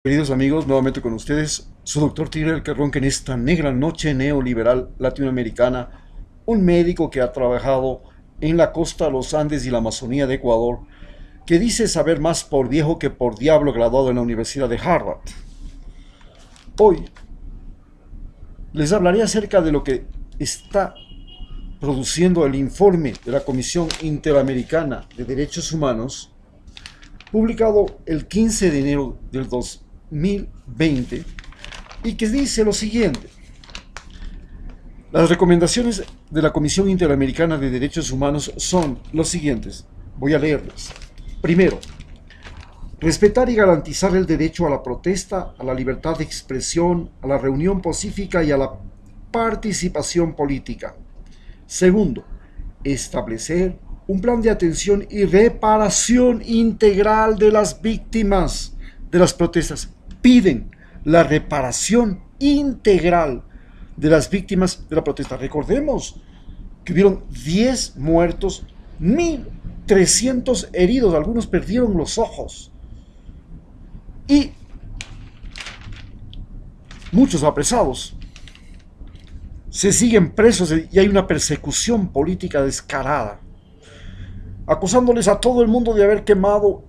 Queridos amigos, nuevamente con ustedes, su doctor Tigre que ronca en esta negra noche neoliberal latinoamericana, un médico que ha trabajado en la costa de los Andes y la Amazonía de Ecuador, que dice saber más por viejo que por diablo, graduado en la Universidad de Harvard. Hoy les hablaré acerca de lo que está produciendo el informe de la Comisión Interamericana de Derechos Humanos, publicado el 15 de enero del 2020, y que dice lo siguiente. Las recomendaciones de la Comisión Interamericana de Derechos Humanos son los siguientes. Voy a leerlas. Primero, respetar y garantizar el derecho a la protesta, a la libertad de expresión, a la reunión pacífica y a la participación política. Segundo, establecer un plan de atención y reparación integral de las víctimas de las protestas. Piden la reparación integral de las víctimas de la protesta. Recordemos que hubieron 10 muertos, 1.300 heridos, algunos perdieron los ojos y muchos apresados. Se siguen presos y hay una persecución política descarada, acusándoles a todo el mundo de haber quemado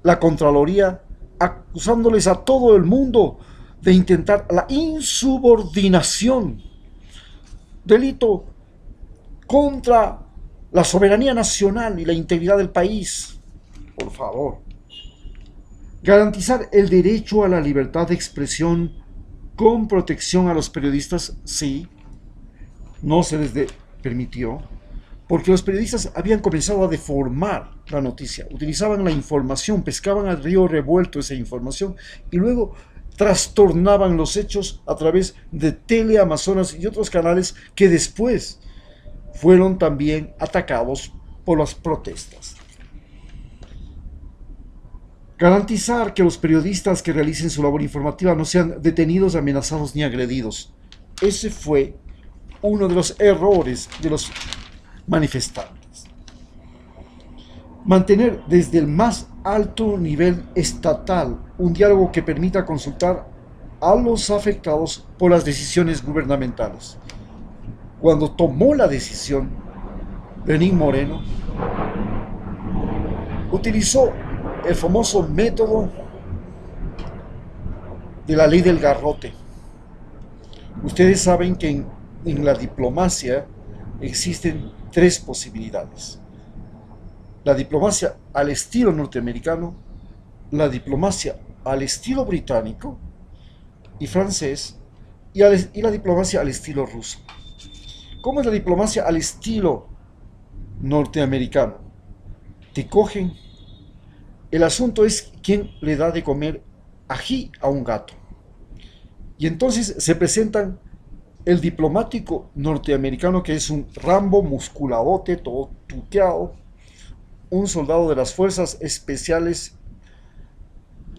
la Contraloría, acusándoles a todo el mundo de intentar la insubordinación, delito contra la soberanía nacional y la integridad del país. Por favor, garantizar el derecho a la libertad de expresión con protección a los periodistas, sí, no se les permitió, porque los periodistas habían comenzado a deformar la noticia, utilizaban la información, pescaban al río revuelto esa información y luego trastornaban los hechos a través de Teleamazonas y otros canales que después fueron también atacados por las protestas. Garantizar que los periodistas que realicen su labor informativa no sean detenidos, amenazados ni agredidos. Ese fue uno de los errores de los manifestantes. Mantener desde el más alto nivel estatal un diálogo que permita consultar a los afectados por las decisiones gubernamentales. Cuando tomó la decisión, Lenín Moreno utilizó el famoso método de la ley del garrote. Ustedes saben que en la diplomacia existen tres posibilidades. La diplomacia al estilo norteamericano, la diplomacia al estilo británico y francés, y la diplomacia al estilo ruso. ¿Cómo es la diplomacia al estilo norteamericano? Te cogen. El asunto es quién le da de comer ají a un gato. Y entonces se presentan el diplomático norteamericano, que es un Rambo musculadote, todo tuqueado, un soldado de las fuerzas especiales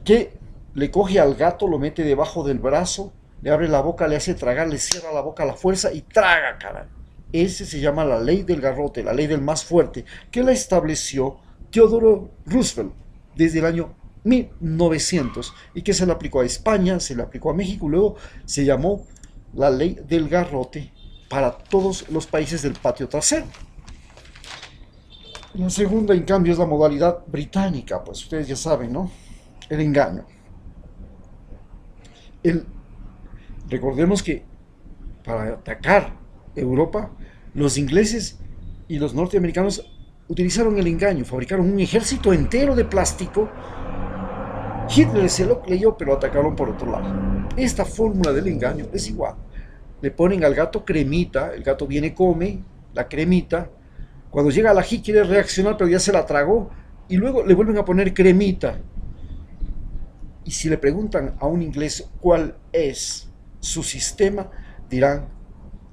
que le coge al gato, lo mete debajo del brazo, le abre la boca, le hace tragar, le cierra la boca a la fuerza y traga, cara. Ese se llama la ley del garrote, la ley del más fuerte, que la estableció Theodore Roosevelt desde el año 1900 y que se le aplicó a España, se le aplicó a México y luego se llamó la ley del garrote para todos los países del patio trasero. La segunda, en cambio, es la modalidad británica, pues ustedes ya saben, ¿no? El engaño. Recordemos que para atacar Europa, los ingleses y los norteamericanos utilizaron el engaño, fabricaron un ejército entero de plástico. Hitler se lo creyó, pero atacaron por otro lado. Esta fórmula del engaño es igual. Le ponen al gato cremita, el gato viene, come la cremita, cuando llega al ají quiere reaccionar, pero ya se la tragó, y luego le vuelven a poner cremita. Y si le preguntan a un inglés cuál es su sistema, dirán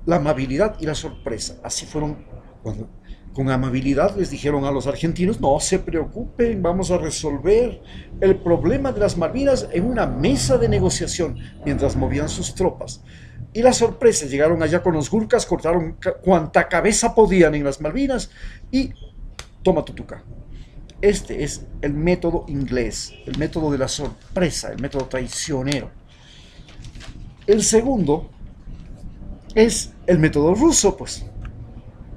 la amabilidad y la sorpresa. Así fueron cuando con amabilidad les dijeron a los argentinos: no se preocupen, vamos a resolver el problema de las Malvinas en una mesa de negociación, mientras movían sus tropas. Y la sorpresa, llegaron allá con los Gurkas, cortaron cuanta cabeza podían en las Malvinas y toma tutuca. Este es el método inglés, el método de la sorpresa, el método traicionero. El segundo es el método ruso, pues.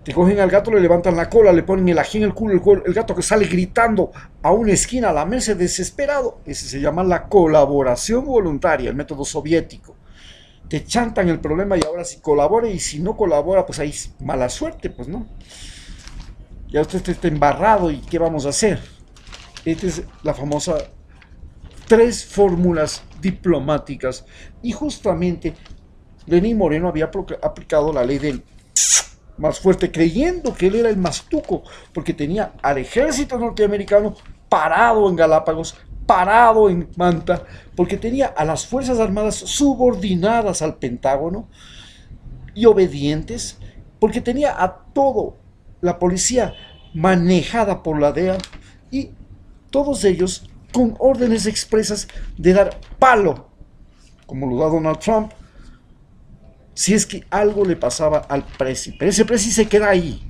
Te cogen al gato, le levantan la cola, le ponen el ají en el culo, el gato que sale gritando a una esquina a la mesa desesperado. Ese se llama la colaboración voluntaria, el método soviético. Te chantan el problema y ahora si colabora, y si no colabora, pues ahí mala suerte, pues no. Ya usted está embarrado y ¿qué vamos a hacer? Esta es la famosa 3 fórmulas diplomáticas. Y justamente Lenín Moreno había aplicado la ley del más fuerte, creyendo que él era el más tuco, porque tenía al ejército norteamericano parado en Galápagos, parado en Manta, porque tenía a las Fuerzas Armadas subordinadas al Pentágono y obedientes, porque tenía a todo la policía manejada por la DEA y todos ellos con órdenes expresas de dar palo, como lo da Donald Trump, si es que algo le pasaba al presi. Pero ese presi se queda ahí.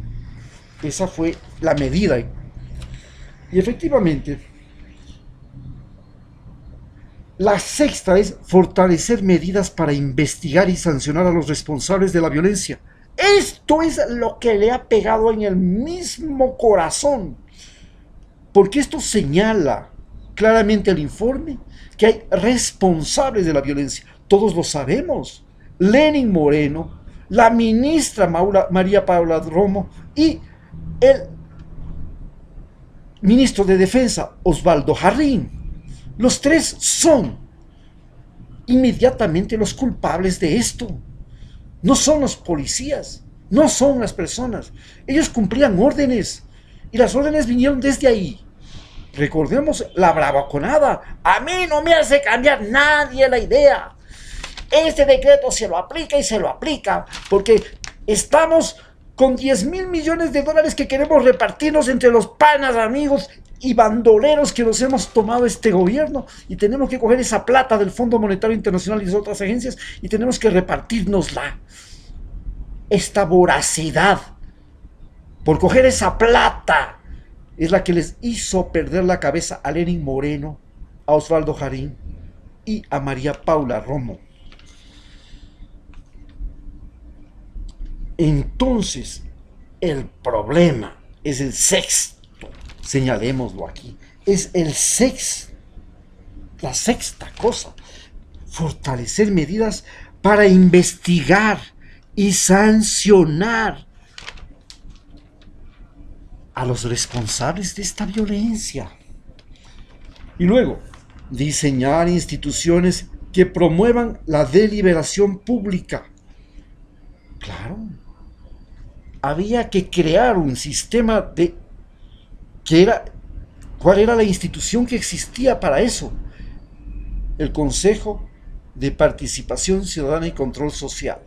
Esa fue la medida. Y efectivamente, la sexta es fortalecer medidas para investigar y sancionar a los responsables de la violencia. Esto es lo que le ha pegado en el mismo corazón, porque esto señala claramente el informe que hay responsables de la violencia. Todos lo sabemos. Lenín Moreno, la ministra María Paula Romo y el ministro de Defensa Osvaldo Jarrín. Los 3 son inmediatamente los culpables de esto. No son los policías, no son las personas. Ellos cumplían órdenes y las órdenes vinieron desde ahí. Recordemos la bravuconada. A mí no me hace cambiar nadie la idea. Este decreto se lo aplica y se lo aplica porque estamos con 10.000 millones de dólares que queremos repartirnos entre los panas, amigos y bandoleros que nos hemos tomado este gobierno, y tenemos que coger esa plata del Fondo Monetario Internacional y de otras agencias y tenemos que repartirnosla. Esta voracidad por coger esa plata es la que les hizo perder la cabeza a Lenín Moreno, a Osvaldo Jarrín y a María Paula Romo. Entonces, el problema es el sexto, señalémoslo aquí, es la sexta cosa, fortalecer medidas para investigar y sancionar a los responsables de esta violencia. Y luego, diseñar instituciones que promuevan la deliberación pública. Claro. Había que crear un sistema de ¿cuál era la institución que existía para eso? El Consejo de Participación Ciudadana y Control Social.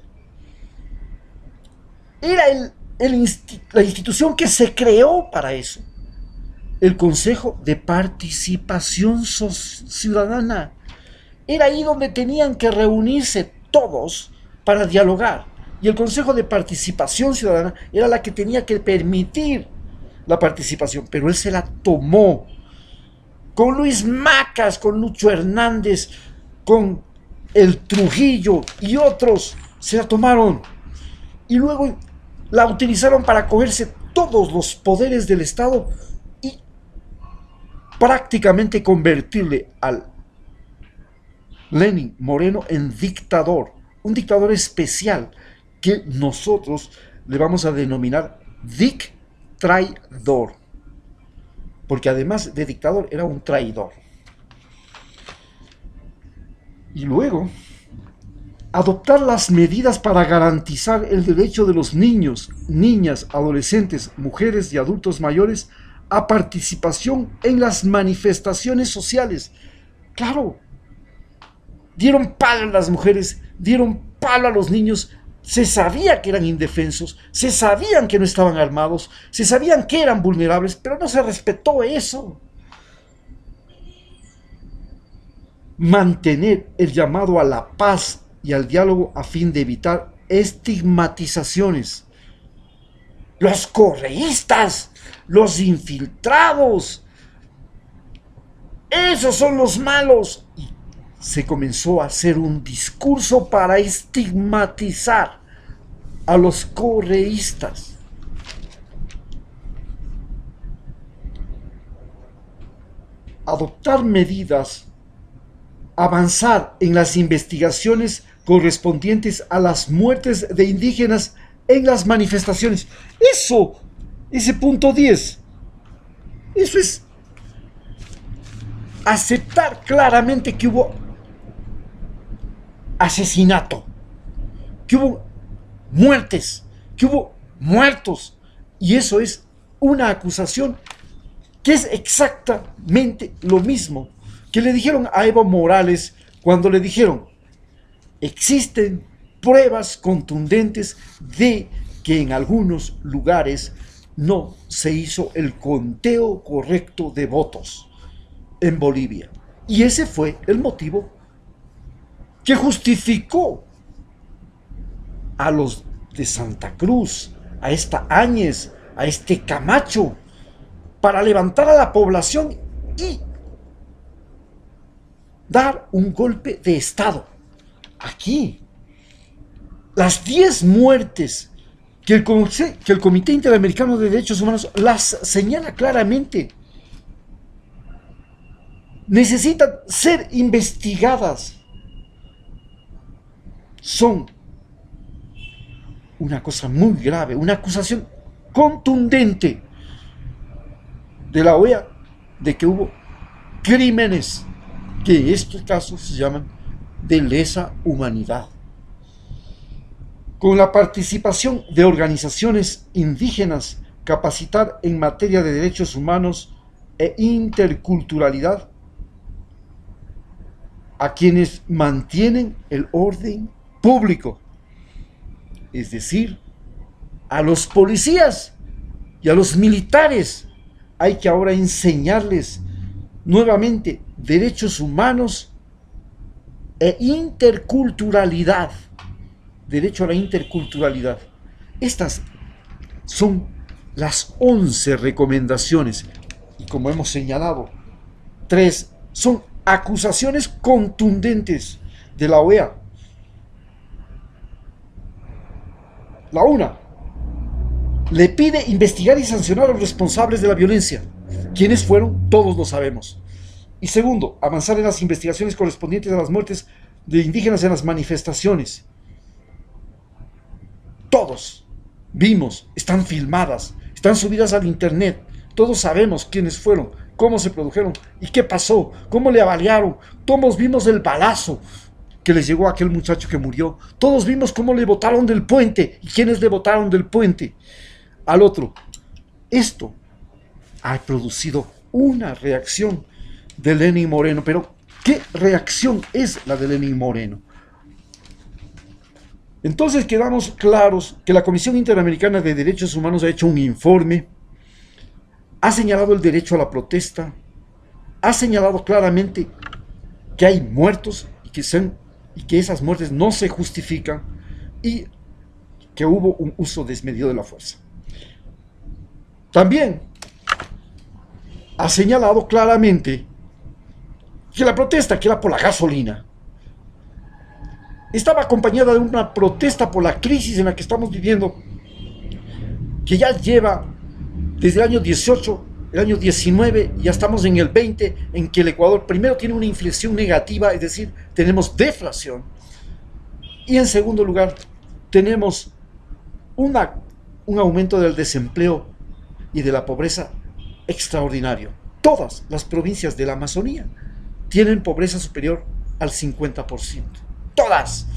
Era la institución que se creó para eso. El Consejo de Participación Ciudadana. Era ahí donde tenían que reunirse todos para dialogar. Y el Consejo de Participación Ciudadana era la que tenía que permitir la participación, pero él se la tomó con Luis Macas, con Lucho Hernández, con el Trujillo y otros. Se la tomaron y luego la utilizaron para cogerse todos los poderes del Estado y prácticamente convertirle al Lenín Moreno en dictador, un dictador especial que nosotros le vamos a denominar traidor, porque además de dictador era un traidor. Y luego, adoptar las medidas para garantizar el derecho de los niños, niñas, adolescentes, mujeres y adultos mayores a participación en las manifestaciones sociales. Claro, dieron palo a las mujeres, dieron palo a los niños. Se sabía que eran indefensos, se sabían que no estaban armados, se sabían que eran vulnerables, pero no se respetó eso. Mantener el llamado a la paz y al diálogo a fin de evitar estigmatizaciones. Los correístas, los infiltrados, esos son los malos. Y se comenzó a hacer un discurso para estigmatizar a los correístas. Adoptar medidas, avanzar en las investigaciones correspondientes a las muertes de indígenas en las manifestaciones. Eso, ese punto 10, eso es aceptar claramente que hubo asesinato, que hubo muertes, que hubo muertos. Y eso es una acusación que es exactamente lo mismo que le dijeron a Evo Morales cuando le dijeron: existen pruebas contundentes de que en algunos lugares no se hizo el conteo correcto de votos en Bolivia. Y ese fue el motivo que justificó a los de Santa Cruz, a esta Áñez, a este Camacho, para levantar a la población y dar un golpe de Estado. Aquí, las 10 muertes que el Comité Interamericano de Derechos Humanos las señala claramente, necesitan ser investigadas. Son una cosa muy grave, una acusación contundente de la OEA de que hubo crímenes que en estos casos se llaman de lesa humanidad. Con la participación de organizaciones indígenas, capacitar en materia de derechos humanos e interculturalidad a quienes mantienen el orden público, es decir, a los policías y a los militares. Hay que ahora enseñarles nuevamente derechos humanos e interculturalidad. Derecho a la interculturalidad. Estas son las 11 recomendaciones. Y como hemos señalado, 3 son acusaciones contundentes de la OEA. La una, le pide investigar y sancionar a los responsables de la violencia. ¿Quiénes fueron? Todos lo sabemos. Y segundo, avanzar en las investigaciones correspondientes a las muertes de indígenas en las manifestaciones. Todos vimos, están filmadas, están subidas al internet. Todos sabemos quiénes fueron, cómo se produjeron y qué pasó, cómo le avaliaron. Todos vimos el balazo que les llegó a aquel muchacho que murió. Todos vimos cómo le botaron del puente y quiénes le botaron del puente al otro. Esto ha producido una reacción de Lenín Moreno. Pero, ¿qué reacción es la de Lenín Moreno? Entonces quedamos claros que la Comisión Interamericana de Derechos Humanos ha hecho un informe, ha señalado el derecho a la protesta, ha señalado claramente que hay muertos y que esas muertes no se justifican y que hubo un uso desmedido de la fuerza. También ha señalado claramente que la protesta, que era por la gasolina, estaba acompañada de una protesta por la crisis en la que estamos viviendo, que ya lleva desde el año 18, el año 19, ya estamos en el 20, en que el Ecuador primero tiene una inflación negativa, es decir, tenemos deflación, y en segundo lugar, tenemos un aumento del desempleo y de la pobreza extraordinario. Todas las provincias de la Amazonía tienen pobreza superior al 50%. Todas.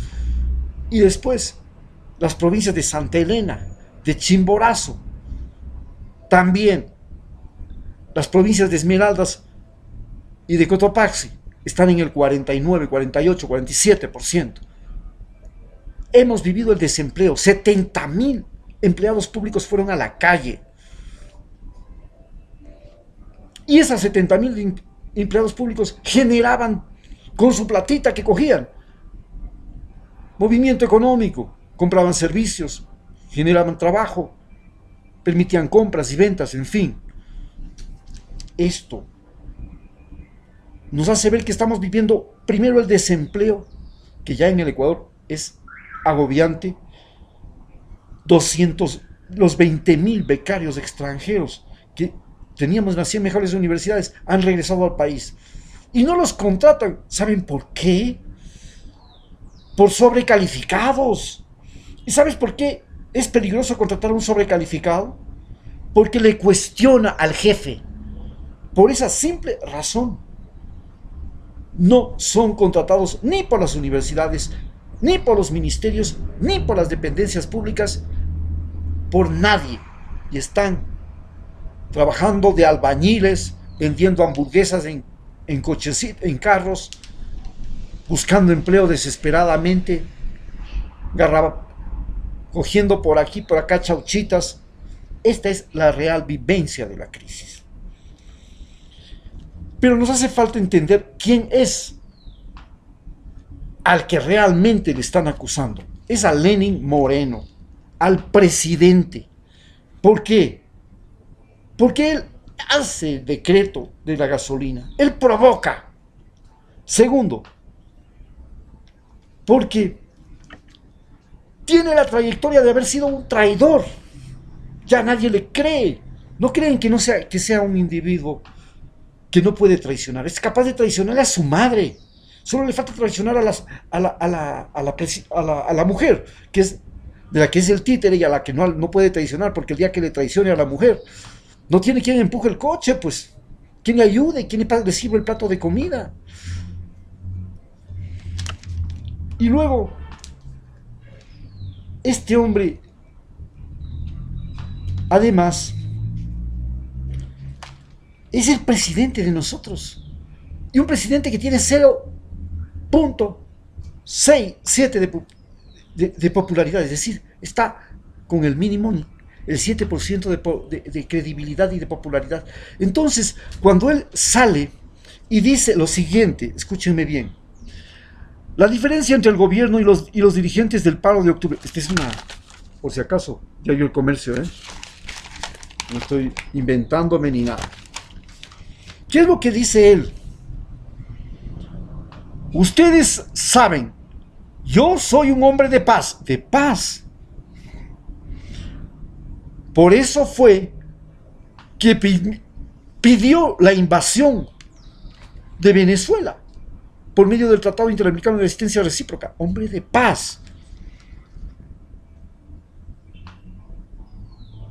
Y después, las provincias de Santa Elena, de Chimborazo, también las provincias de Esmeraldas y de Cotopaxi están en el 49, 48, 47%. Hemos vivido el desempleo. 70.000 empleados públicos fueron a la calle. Y esas 70.000 empleados públicos generaban con su platita que cogían movimiento económico, compraban servicios, generaban trabajo, permitían compras y ventas, en fin. Esto nos hace ver que estamos viviendo primero el desempleo, que ya en el Ecuador es agobiante, 200, los 20.000 becarios extranjeros que teníamos en las 100 mejores universidades han regresado al país y no los contratan. ¿Saben por qué? Por sobrecalificados. ¿Y sabes por qué es peligroso contratar a un sobrecalificado? Porque le cuestiona al jefe. Por esa simple razón, no son contratados ni por las universidades, ni por los ministerios, ni por las dependencias públicas, por nadie. Y están trabajando de albañiles, vendiendo hamburguesas en coches, en carros, buscando empleo desesperadamente, cogiendo por aquí, por acá chauchitas. Esta es la real vivencia de la crisis. Pero nos hace falta entender quién es al que realmente le están acusando. Es a Lenín Moreno, al presidente. ¿Por qué? Porque él hace el decreto de la gasolina. Él provoca. Segundo, porque tiene la trayectoria de haber sido un traidor. Ya nadie le cree. No creen que sea un individuo que no puede traicionar. Es capaz de traicionar a su madre. Solo le falta traicionar a la mujer, que es de la que es el títere y a la que no puede traicionar, porque el día que le traicione a la mujer, no tiene quien empuje el coche, pues, quien le ayude, quien le sirva el plato de comida. Y luego, este hombre, además, es el presidente de nosotros. Y un presidente que tiene 0.67 de popularidad. Es decir, está con el mínimo, el 7% de credibilidad y de popularidad. Entonces, cuando él sale y dice lo siguiente, escúchenme bien. La diferencia entre el gobierno y los dirigentes del paro de octubre. Esta es una, por si acaso, ya yo el comercio, no estoy inventándome ni nada. ¿Qué es lo que dice él? Ustedes saben, yo soy un hombre de paz. De paz. Por eso fue que pidió la invasión de Venezuela por medio del Tratado Interamericano de Asistencia Recíproca. Hombre de paz.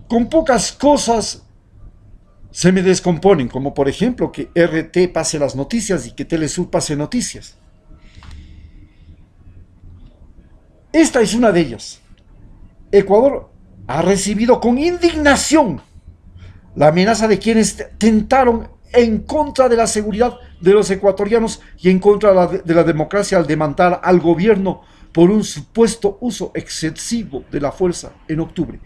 Con pocas cosas se me descomponen, como por ejemplo que RT pase las noticias y que Telesur pase noticias. Esta es una de ellas. Ecuador ha recibido con indignación la amenaza de quienes tentaron en contra de la seguridad de los ecuatorianos y en contra de la democracia al demandar al gobierno por un supuesto uso excesivo de la fuerza en octubre.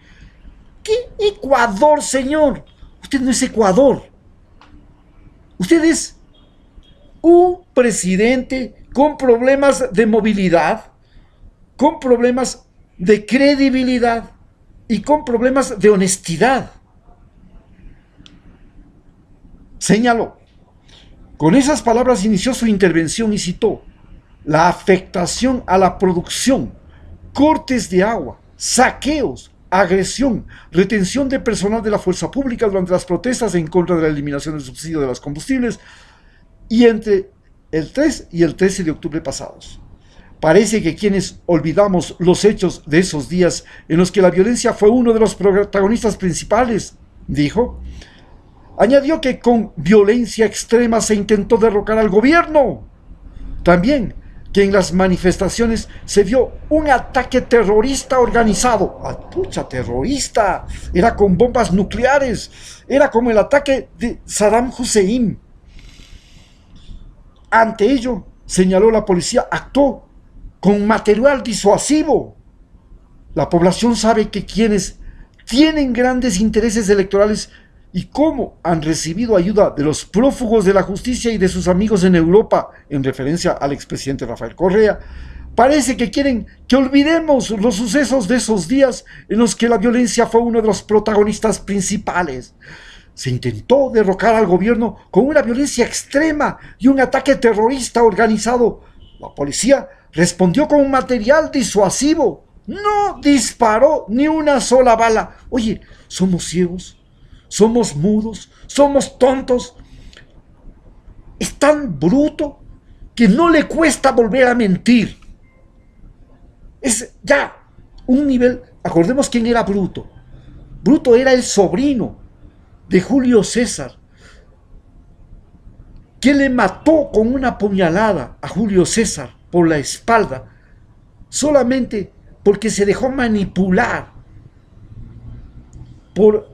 ¿Qué Ecuador, señor? Usted no es Ecuador. Usted es un presidente con problemas de movilidad, con problemas de credibilidad y con problemas de honestidad. Señaló. Con esas palabras inició su intervención y citó la afectación a la producción, cortes de agua, saqueos, agresión, retención de personal de la fuerza pública durante las protestas en contra de la eliminación del subsidio de los combustibles y entre el 3 y el 13 de octubre pasados. Parece que quienes olvidamos los hechos de esos días en los que la violencia fue uno de los protagonistas principales, dijo. Añadió que con violencia extrema se intentó derrocar al gobierno. También que en las manifestaciones se vio un ataque terrorista organizado. ¡Ah, pucha, terrorista! Era con bombas nucleares. Era como el ataque de Saddam Hussein. Ante ello, señaló, la policía actuó con material disuasivo. La población sabe que quienes tienen grandes intereses electorales y cómo han recibido ayuda de los prófugos de la justicia y de sus amigos en Europa, en referencia al expresidente Rafael Correa, parece que quieren que olvidemos los sucesos de esos días en los que la violencia fue uno de los protagonistas principales. Se intentó derrocar al gobierno con una violencia extrema y un ataque terrorista organizado. La policía respondió con un material disuasivo. No disparó ni una sola bala. Oye, ¿somos ciegos? ¿Somos mudos? ¿Somos tontos? Es tan bruto que no le cuesta volver a mentir. Es ya un nivel. Acordemos quién era Bruto. Bruto era el sobrino de Julio César, que le mató con una puñalada a Julio César por la espalda, solamente porque se dejó manipular por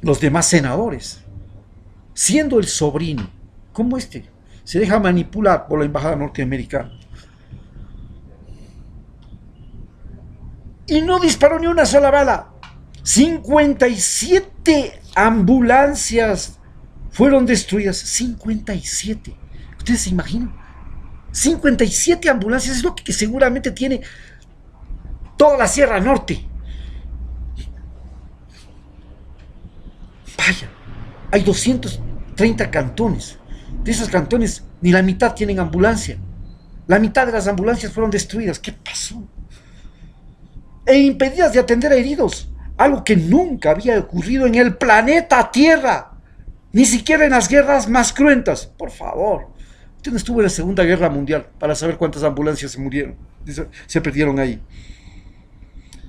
los demás senadores, siendo el sobrino. ¿Cómo se deja manipular por la embajada norteamericana? Y no disparó ni una sola bala. 57 ambulancias fueron destruidas. 57. ¿Ustedes se imaginan? 57 ambulancias. Es lo que seguramente tiene toda la Sierra Norte. Vaya, hay 230 cantones. De esos cantones, ni la mitad tienen ambulancia. La mitad de las ambulancias fueron destruidas. ¿Qué pasó? E impedidas de atender a heridos. Algo que nunca había ocurrido en el planeta Tierra. Ni siquiera en las guerras más cruentas. Por favor. Usted no estuvo en la Segunda Guerra Mundial para saber cuántas ambulancias se perdieron ahí.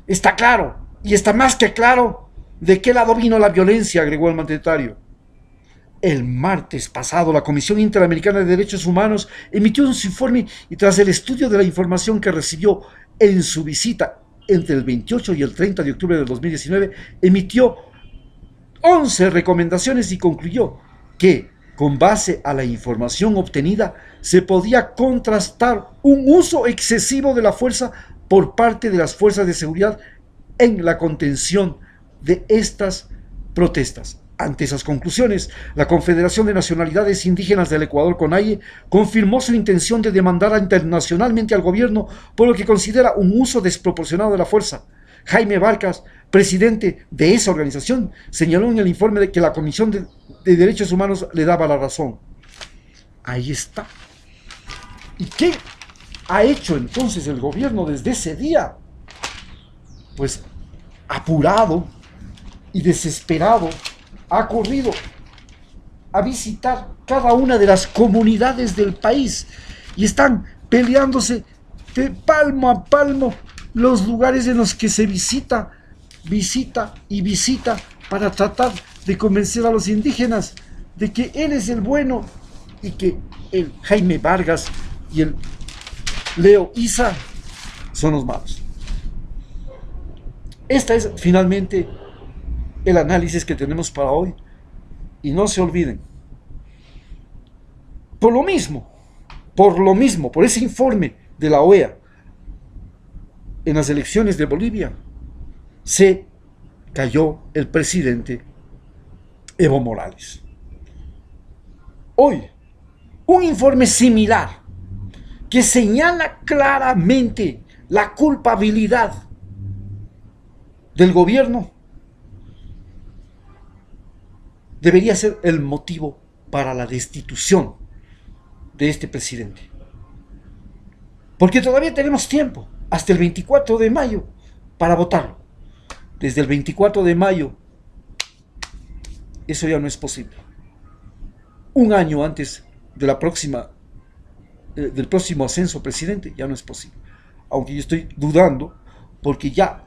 Está claro, y está más que claro, de qué lado vino la violencia, agregó el mandatario. El martes pasado, la Comisión Interamericana de Derechos Humanos emitió un informe y tras el estudio de la información que recibió en su visita entre el 28 y el 30 de octubre del 2019, emitió 11 recomendaciones y concluyó que, con base a la información obtenida, se podía contrastar un uso excesivo de la fuerza por parte de las fuerzas de seguridad en la contención de estas protestas. Ante esas conclusiones, la Confederación de Nacionalidades Indígenas del Ecuador, CONAIE, confirmó su intención de demandar internacionalmente al gobierno por lo que considera un uso desproporcionado de la fuerza. Jaime Vargas, presidente de esa organización, señaló en el informe de que la Comisión de Derechos Humanos le daba la razón. Ahí está. ¿Y qué ha hecho entonces el gobierno desde ese día? Pues apurado y desesperado, ha corrido a visitar cada una de las comunidades del país y están peleándose de palmo a palmo los lugares en los que se visita para tratar de convencer a los indígenas de que él es el bueno y que el Jaime Vargas y el Leo Isa son los malos. Esta es finalmente el análisis que tenemos para hoy. Y no se olviden, por lo mismo, por ese informe de la OEA, en las elecciones de Bolivia, se cayó el presidente Evo Morales. Hoy, un informe similar que señala claramente la culpabilidad del gobierno debería ser el motivo para la destitución de este presidente. Porque todavía tenemos tiempo, hasta el 24 de mayo, para votarlo. Desde el 24 de mayo, eso ya no es posible. Un año antes de del próximo ascenso presidente, ya no es posible. Aunque yo estoy dudando, porque ya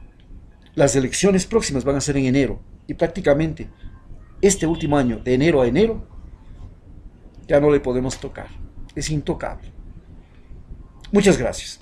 las elecciones próximas van a ser en enero, y prácticamente este último año, de enero a enero, ya no le podemos tocar. Es intocable. Muchas gracias.